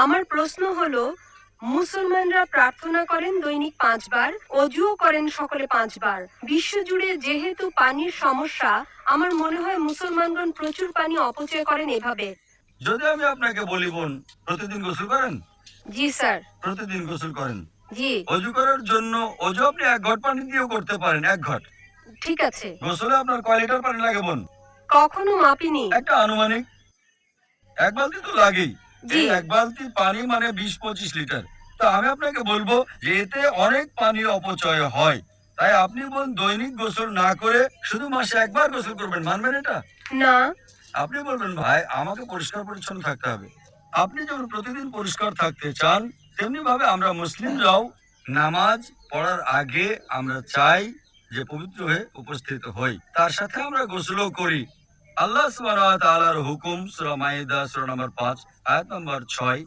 আমার প্রশ্ন হলো, মুসলমানরা প্রার্থনা করেন দৈনিক 5 বার, অজুও করেন সকলে 5 বার। বিশ্বজুড়ে যেহেতু পানির সমস্যা, আমার মনে হয় মুসলমানগণ প্রচুর পানি অপচয় করেন এভাবে। যদি আমি আপনাকে বলি বোন, প্রতিদিন গোসল করেন? জি স্যার। প্রতিদিন গোসল করেন? জি। অজু করার জন্য অজু আপনি 1 ঘট পানি দিয়েও করতে পারেন, 1 ঘট। ঠিক আছে। গোসলে আপনার কয় লিটার পানি লাগে বোন? কখনো মাপিনি। একটা আনুমানিক 1 বালতি তো লাগেই। জি। এই 1 বালতি পানি মানে 20-25 লিটার। তো আমি আপনাকে বলবো যে এতে অনেক পানির অপচয় হয়। তাই আপনি বোন দৈনিক গোসল না করে শুধু মাসে 1 বার গোসল করবেন, মানবেন এটা? না। আপনি বলবেন ভাই আমাকে পরিষ্কার পরিচ্ছন্ন থাকতে হবে। আপনি যেমন প্রতিদিন পরিষ্কার থাকতে চান, তেমনি ভাবে আমরা মুসলিমরাও নামাজ পড়ার আগে আমরা চাই যে পবিত্র হয়ে উপস্থিত হই। তার সাথে আমরা গোসলও করি। আল্লাহ সুবহানাহু ওয়া তাআলার হুকুম সূরা মাইদা সূরা নম্বর 5 আয়াত নম্বর 6।